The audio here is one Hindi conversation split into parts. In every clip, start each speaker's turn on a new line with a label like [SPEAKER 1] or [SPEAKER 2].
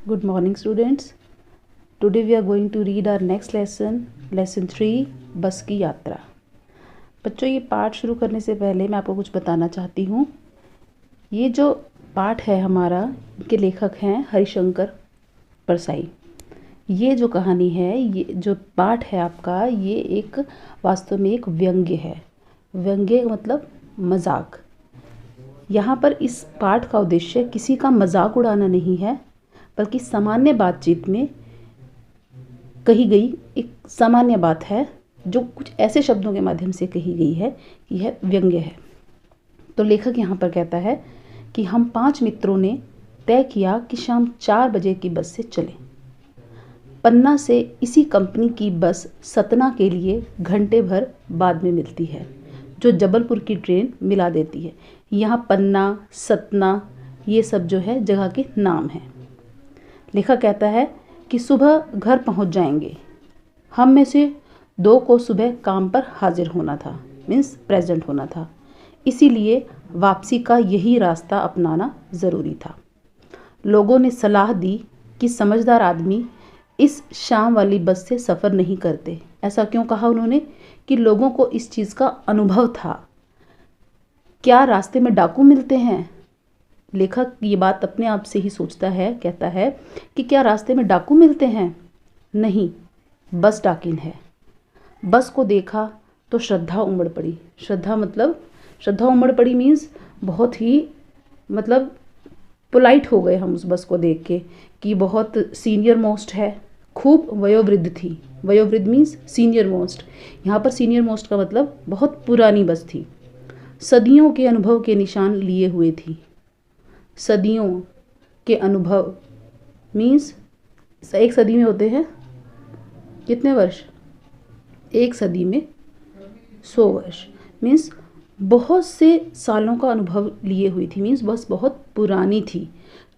[SPEAKER 1] Good morning students. Today we are going to read our next lesson, lesson 3 बस की यात्रा। बच्चों, ये पाठ शुरू करने से पहले मैं आपको कुछ बताना चाहती हूँ। ये जो पाठ है हमारा, इनके लेखक हैं हरिशंकर परसाई। ये जो कहानी है, ये जो पाठ है आपका, ये एक वास्तव में एक व्यंग्य है। व्यंग्य मतलब मजाक। यहाँ पर इस पाठ का उद्देश्य किसी का मजाक उड़ाना नहीं है, बल्कि सामान्य बातचीत में कही गई एक सामान्य बात है जो कुछ ऐसे शब्दों के माध्यम से कही गई है कि यह व्यंग्य है। तो लेखक यहाँ पर कहता है कि हम 5 मित्रों ने तय किया कि शाम 4 बजे की बस से चलें। पन्ना से इसी कंपनी की बस सतना के लिए घंटे भर बाद में मिलती है, जो जबलपुर की ट्रेन मिला देती है। यहाँ पन्ना, सतना, ये सब जो है जगह के नाम हैं। लेखक कहता है कि सुबह घर पहुंच जाएंगे। हम में से 2 को सुबह काम पर हाजिर होना था, मीन्स प्रेजेंट होना था, इसीलिए वापसी का यही रास्ता अपनाना ज़रूरी था। लोगों ने सलाह दी कि समझदार आदमी इस शाम वाली बस से सफ़र नहीं करते। ऐसा क्यों कहा उन्होंने? कि लोगों को इस चीज़ का अनुभव था। क्या रास्ते में डाकू मिलते हैं? लेखक ये बात अपने आप से ही सोचता है, कहता है कि क्या रास्ते में डाकू मिलते हैं? नहीं, बस डाकिन है। बस को देखा तो श्रद्धा उमड़ पड़ी। श्रद्धा उमड़ पड़ी मीन्स बहुत ही पोलाइट हो गए हम उस बस को देख के कि बहुत सीनियर मोस्ट है, खूब वयोवृद्ध थी। वयोवृद्ध मीन्स सीनियर मोस्ट। यहाँ पर सीनियर मोस्ट का मतलब बहुत पुरानी बस थी, सदियों के अनुभव के निशान लिए हुए थी। सदियों के अनुभव मीन्स एक सदी में होते हैं कितने वर्ष? एक सदी में 100 वर्ष, मीन्स बहुत से सालों का अनुभव लिए हुई थी। मीन्स बस बहुत पुरानी थी।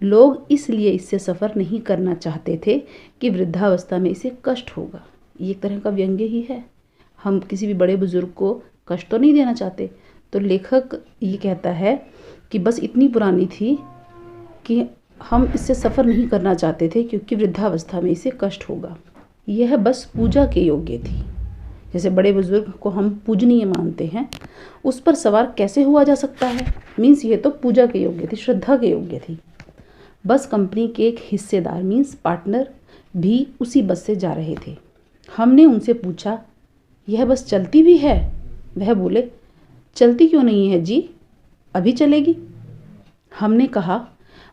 [SPEAKER 1] लोग इसलिए इससे सफ़र नहीं करना चाहते थे कि वृद्धावस्था में इसे कष्ट होगा। ये एक तरह का व्यंग्य ही है। हम किसी भी बड़े बुजुर्ग को कष्ट तो नहीं देना चाहते। तो लेखक ये कहता है कि बस इतनी पुरानी थी कि हम इससे सफ़र नहीं करना चाहते थे क्योंकि वृद्धावस्था में इसे कष्ट होगा। यह बस पूजा के योग्य थी। जैसे बड़े बुजुर्ग को हम पूजनीय मानते हैं, उस पर सवार कैसे हुआ जा सकता है? मीन्स ये तो पूजा के योग्य थी, श्रद्धा के योग्य थी। बस कंपनी के एक हिस्सेदार मीन्स पार्टनर भी उसी बस से जा रहे थे। हमने उनसे पूछा, यह बस चलती भी है? वह बोले, चलती क्यों नहीं है जी, अभी चलेगी। हमने कहा,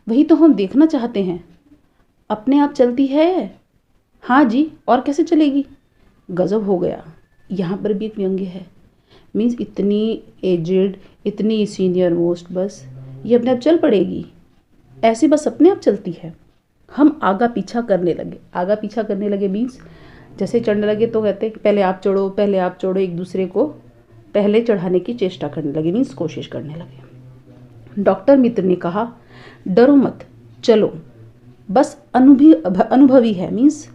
[SPEAKER 1] वही तो हम देखना चाहते हैं। अपने आप चलती है? हाँ जी, और कैसे चलेगी? गजब हो गया। यहाँ पर भी एक व्यंग्य है। मीन्स इतनी एजेड, इतनी सीनियर मोस्ट बस, ये अपने आप चल पड़ेगी? ऐसी बस अपने आप चलती है? हम आगा पीछा करने लगे। आगा पीछा करने लगे मीन्स जैसे चढ़ने लगे तो कहते हैं पहले आप चढ़ो, पहले आप चढ़ो, एक दूसरे को पहले चढ़ाने की चेष्टा करने लगे, मीन्स कोशिश करने लगे। डॉक्टर मित्र ने कहा, डरो मत, चलो, बस अनुभवी है, मीन्स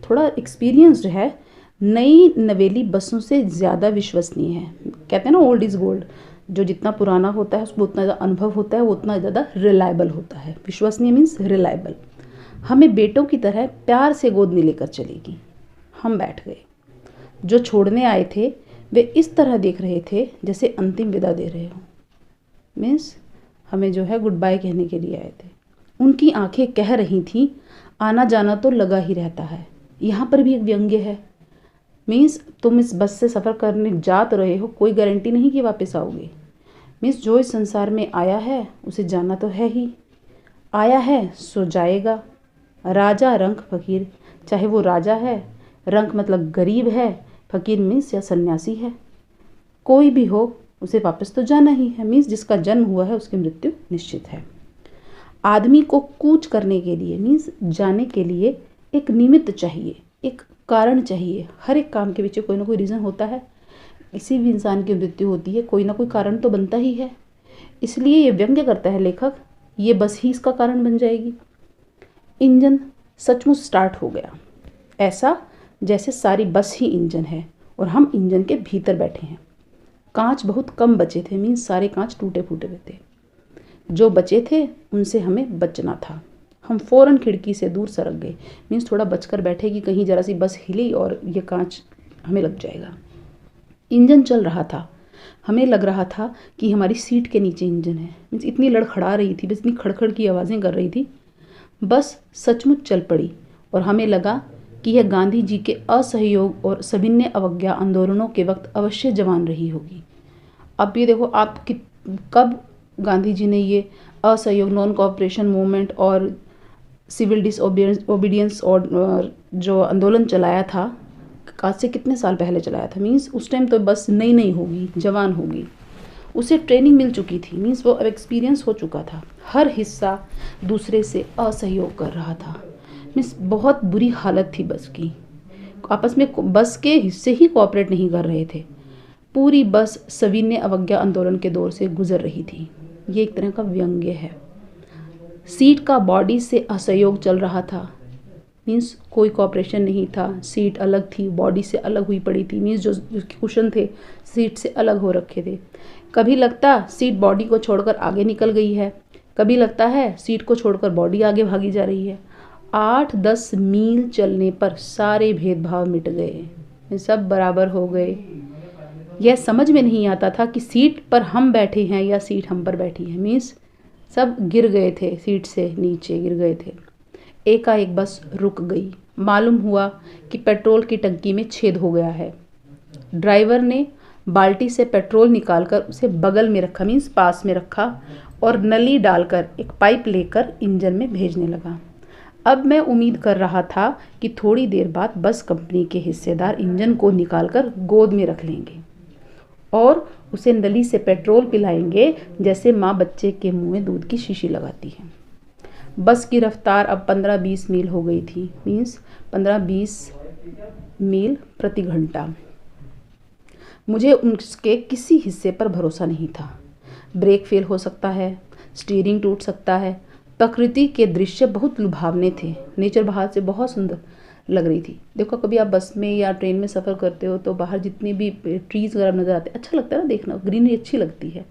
[SPEAKER 1] थोड़ा एक्सपीरियंस्ड है, नई नवेली बसों से ज़्यादा विश्वसनीय है। कहते हैं ना, ओल्ड इज़ गोल्ड। जो जितना पुराना होता है उसको उतना ज़्यादा अनुभव होता है, वो उतना ज़्यादा रिलायबल होता है। विश्वसनीय मीन्स रिलायबल। हमें बेटों की तरह प्यार से गोद में लेकर चलेगी। हम बैठ गए। जो छोड़ने आए थे वे इस तरह देख रहे थे जैसे अंतिम विदा दे रहे हो, मीन्स हमें जो है गुड बाय कहने के लिए आए थे। उनकी आंखें कह रही थीं, आना जाना तो लगा ही रहता है। यहाँ पर भी एक व्यंग्य है। मीन्स तुम इस बस से सफ़र करने जा तो रहे हो, कोई गारंटी नहीं कि वापस आओगे। मीन्स जो इस संसार में आया है उसे जाना तो है ही, आया है सो जाएगा। राजा रंक फकीर, चाहे वो राजा है, रंक मतलब गरीब है, फकीर मीन्स या सन्यासी है, कोई भी हो उसे वापस तो जाना ही है। मीन्स जिसका जन्म हुआ है उसकी मृत्यु निश्चित है। आदमी को कूच करने के लिए मीन्स जाने के लिए एक निमित्त चाहिए, एक कारण चाहिए। हर एक काम के पीछे कोई ना कोई रीज़न होता है। किसी भी इंसान की मृत्यु होती है, कोई ना कोई कारण तो बनता ही है। इसलिए ये व्यंग्य करता है लेखक, ये बस ही इसका कारण बन जाएगी। इंजन सचमुच स्टार्ट हो गया, ऐसा जैसे सारी बस ही इंजन है और हम इंजन के भीतर बैठे हैं। कांच बहुत कम बचे थे, मीन्स सारे कांच टूटे फूटे हुए थे। जो बचे थे उनसे हमें बचना था। हम फ़ौरन खिड़की से दूर सरक गए। मीन्स थोड़ा बचकर बैठे कि कहीं ज़रा सी बस हिली और ये कांच हमें लग जाएगा। इंजन चल रहा था। हमें लग रहा था कि हमारी सीट के नीचे इंजन है। मीन्स इतनी लड़खड़ा रही थी, बस इतनी खड़खड़ की आवाज़ें कर रही थी। बस सचमुच चल पड़ी और हमें लगा कि यह गांधी जी के असहयोग और सविनय अवज्ञा आंदोलनों के वक्त अवश्य जवान रही होगी। अब ये देखो आप कि कब गांधी जी ने ये असहयोग, नॉन कोऑपरेशन मूवमेंट और सिविल डिसओबीडियंस और जो आंदोलन चलाया था, आज से कितने साल पहले चलाया था। मीन्स उस टाइम तो बस नई नई होगी, जवान होगी, उसे ट्रेनिंग मिल चुकी थी। मीन्स वो अब एक्सपीरियंस हो चुका था। हर हिस्सा दूसरे से असहयोग कर रहा था। मीन्स बहुत बुरी हालत थी बस की। आपस में बस के हिस्से ही कोऑपरेट नहीं कर रहे थे। पूरी बस सविनय अवज्ञा आंदोलन के दौर से गुजर रही थी। ये एक तरह का व्यंग्य है। सीट का बॉडी से असहयोग चल रहा था। मीन्स कोई कॉपरेशन नहीं था। सीट अलग थी, बॉडी से अलग हुई पड़ी थी। मीन्स जो कुशन थे सीट से अलग हो रखे थे। कभी लगता सीट बॉडी को छोड़कर आगे निकल गई है, कभी लगता है सीट को छोड़कर बॉडी आगे भागी जा रही है। 8-10 मील चलने पर सारे भेदभाव मिट गए, सब बराबर हो गए। यह समझ में नहीं आता था कि सीट पर हम बैठे हैं या सीट हम पर बैठी है। मीन्स सब गिर गए थे, सीट से नीचे गिर गए थे। एकाएक बस रुक गई। मालूम हुआ कि पेट्रोल की टंकी में छेद हो गया है। ड्राइवर ने बाल्टी से पेट्रोल निकालकर उसे बगल में रखा, मीन्स पास में रखा, और नली डालकर एक पाइप लेकर इंजन में भेजने लगा। अब मैं उम्मीद कर रहा था कि थोड़ी देर बाद बस कंपनी के हिस्सेदार इंजन को निकालकर गोद में रख लेंगे और उसे नली से पेट्रोल पिलाएंगे, जैसे माँ बच्चे के मुंह में दूध की शीशी लगाती है। बस की रफ्तार अब 15-20 मील हो गई थी। मीन्स 15-20 मील प्रति घंटा। मुझे उसके किसी हिस्से पर भरोसा नहीं था। ब्रेक फेल हो सकता है, स्टीयरिंग टूट सकता है। प्रकृति के दृश्य बहुत लुभावने थे। नेचर बाहर से बहुत सुंदर लग रही थी। देखो कभी आप बस में या ट्रेन में सफ़र करते हो तो बाहर जितने भी ट्रीज़ वगैरह नज़र आते हैं, अच्छा लगता है ना देखना, ग्रीनरी अच्छी लगती है।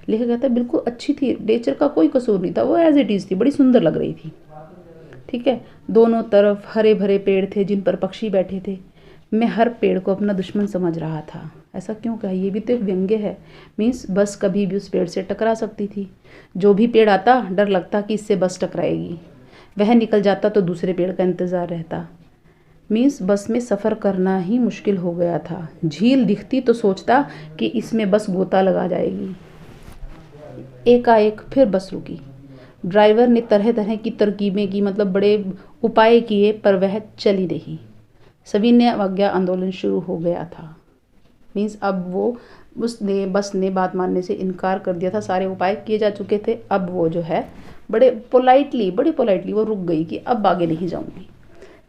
[SPEAKER 1] लेखक कहता है बिल्कुल अच्छी थी, नेचर का कोई कसूर नहीं था, वो एज इट इज़ थी, बड़ी सुंदर लग रही थी। ठीक है, दोनों तरफ हरे भरे पेड़ थे जिन पर पक्षी बैठे थे। मैं हर पेड़ को अपना दुश्मन समझ रहा था। ऐसा क्यों कहा, ये भी तो एक व्यंग्य है। मीन्स बस कभी भी उस पेड़ से टकरा सकती थी। जो भी पेड़ आता डर लगता कि इससे बस टकराएगी, वह निकल जाता तो दूसरे पेड़ का इंतज़ार रहता। मीन्स बस में सफ़र करना ही मुश्किल हो गया था। झील दिखती तो सोचता कि इसमें बस गोता लगा जाएगी। एकाएक फिर बस रुकी। ड्राइवर ने तरह तरह की तरकीबें की, मतलब बड़े उपाय किए, पर वह चली नहीं। सविनय अवज्ञा आंदोलन शुरू हो गया था। मीन्स अब वो बस ने बात मानने से इनकार कर दिया था। सारे उपाय किए जा चुके थे। अब वो जो है बड़े पोलाइटली वो रुक गई कि अब आगे नहीं जाऊंगी।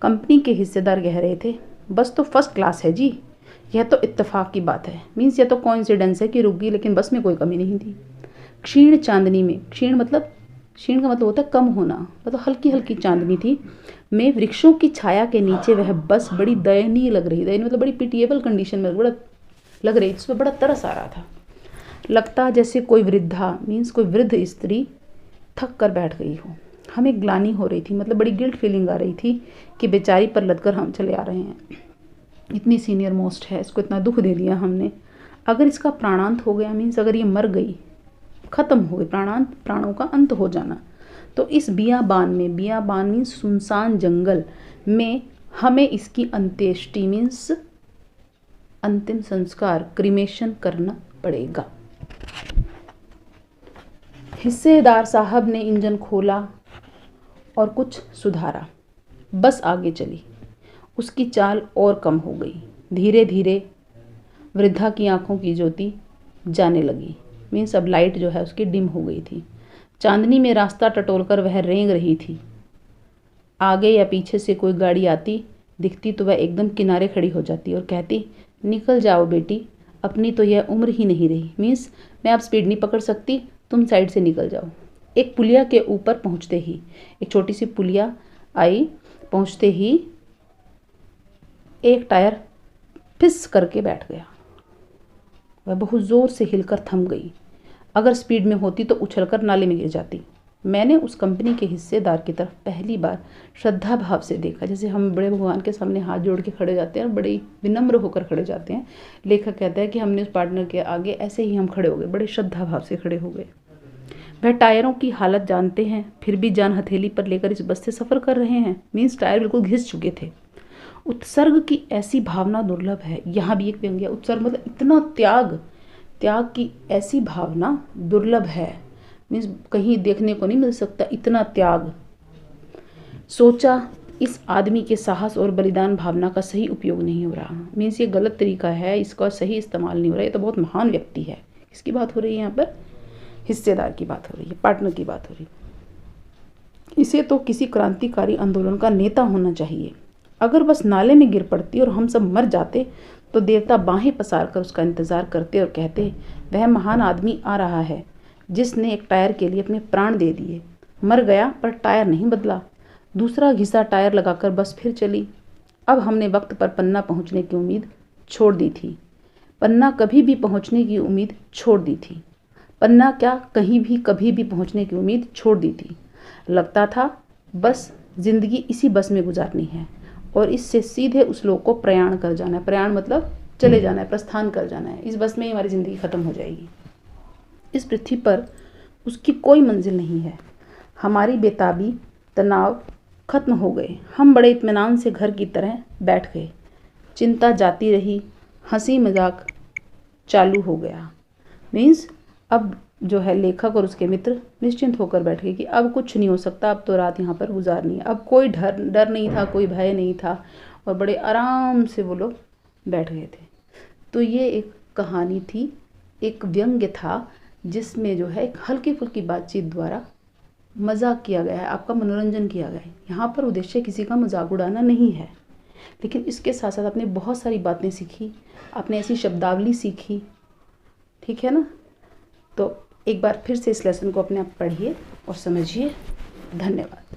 [SPEAKER 1] कंपनी के हिस्सेदार कह रहे थे बस तो फर्स्ट क्लास है जी, यह तो इत्तेफाक की बात है। मीन्स यह तो कोइंसिडेंस है कि रुक गई, लेकिन बस में कोई कमी नहीं थी। क्षीण चांदनी में, क्षीण का मतलब होता है कम होना, मतलब हल्की हल्की चांदनी थी, में वृक्षों की छाया के नीचे वह बस बड़ी दयनीय लग रही। दयनीय मतलब बड़ी पिटिएबल कंडीशन में बड़ा लग रही, उसमें बड़ा तरस आ रहा था। लगता जैसे कोई वृद्धा, मीन्स कोई वृद्ध स्त्री थक कर बैठ गई हो। हमें ग्लानि हो रही थी, मतलब बड़ी गिल्ट फीलिंग आ रही थी कि बेचारी पर लदकर हम चले आ रहे हैं। इतनी सीनियर मोस्ट है, इसको इतना दुख दे दिया हमने। अगर इसका प्राणांत हो गया, मीन्स अगर ये मर गई, ख़त्म हो गई, प्राणों का अंत हो जाना, तो इस बियाबान मीन्स सुनसान जंगल में हमें इसकी अंत्येष्टि मीन्स अंतिम संस्कार, क्रीमेशन करना पड़ेगा। हिस्सेदार साहब ने इंजन खोला और कुछ सुधारा। बस आगे चली। उसकी चाल और कम हो गई। धीरे धीरे वृद्धा की आंखों की ज्योति जाने लगी। मीन्स अब लाइट जो है उसकी डिम हो गई थी। चांदनी में रास्ता टटोलकर वह रेंग रही थी। आगे या पीछे से कोई गाड़ी आती दिखती तो वह एकदम किनारे खड़ी हो जाती और कहती, निकल जाओ बेटी, अपनी तो यह उम्र ही नहीं रही। मीन्स मैं अब स्पीड नहीं पकड़ सकती, तुम साइड से निकल जाओ। एक पुलिया के ऊपर पहुंचते ही, एक छोटी सी पुलिया आई, पहुंचते ही एक टायर फिस करके बैठ गया। वह बहुत ज़ोर से हिलकर थम गई। अगर स्पीड में होती तो उछलकर नाले में गिर जाती। मैंने उस कंपनी के हिस्सेदार की तरफ पहली बार श्रद्धा भाव से देखा। जैसे हम बड़े भगवान के सामने हाथ जोड़ के खड़े जाते हैं और बड़े विनम्र होकर खड़े जाते हैं, लेखक कहता है कि हमने उस पार्टनर के आगे ऐसे ही हम खड़े हो गए, बड़े श्रद्धा भाव से खड़े हो गए। वह टायरों की हालत जानते हैं, फिर भी जान हथेली पर लेकर इस बस से सफ़र कर रहे हैं। मीन्स टायर बिल्कुल घिस चुके थे। उत्सर्ग की ऐसी भावना दुर्लभ है। यहाँ भी एक व्यंग्य, उत्सर्ग मतलब इतना त्याग, त्याग की ऐसी भावना दुर्लभ है। मीन्स कहीं देखने को नहीं मिल सकता इतना त्याग। सोचा इस आदमी के साहस और बलिदान भावना का सही उपयोग नहीं हो रहा। मीन्स ये गलत तरीका है, इसका सही इस्तेमाल नहीं हो रहा। ये तो बहुत महान व्यक्ति है। किसकी बात हो रही है यहाँ पर? हिस्सेदार की बात हो रही है, पार्टनर की बात हो रही है। इसे तो किसी क्रांतिकारी आंदोलन का नेता होना चाहिए। अगर बस नाले में गिर पड़ती और हम सब मर जाते तो देवता बाहें पसार कर उसका इंतज़ार करते और कहते, वह महान आदमी आ रहा है जिसने एक टायर के लिए अपने प्राण दे दिए। मर गया पर टायर नहीं बदला। दूसरा घिसा टायर लगाकर बस फिर चली। अब हमने वक्त पर पन्ना पहुंचने की उम्मीद छोड़ दी थी। पन्ना कभी भी पहुंचने की उम्मीद छोड़ दी थी। पन्ना क्या, कहीं भी कभी भी पहुंचने की उम्मीद छोड़ दी थी। लगता था बस जिंदगी इसी बस में गुजारनी है और इससे सीधे उस लोक को प्रयाण कर जाना है। प्रयाण मतलब चले जाना है, प्रस्थान कर जाना है। इस बस में ही हमारी ज़िंदगी ख़त्म हो जाएगी। इस पृथ्वी पर उसकी कोई मंजिल नहीं है। हमारी बेताबी, तनाव खत्म हो गए। हम बड़े इत्मीनान से घर की तरह बैठ गए। चिंता जाती रही, हंसी मजाक चालू हो गया। मीन्स अब जो है लेखक और उसके मित्र निश्चिंत होकर बैठ गए कि अब कुछ नहीं हो सकता, अब तो रात यहाँ पर गुजारनी है। अब कोई डर नहीं था, कोई भय नहीं था और बड़े आराम से वो लोग बैठ गए थे। तो ये एक कहानी थी, एक व्यंग्य था जिसमें जो है एक हल्की फुल्की बातचीत द्वारा मजाक किया गया है, आपका मनोरंजन किया गया है। यहाँ पर उद्देश्य किसी का मजाक उड़ाना नहीं है, लेकिन इसके साथ साथ आपने बहुत सारी बातें सीखी, आपने ऐसी शब्दावली सीखी, ठीक है ना। तो एक बार फिर से इस लेसन को अपने आप पढ़िए और समझिए। धन्यवाद।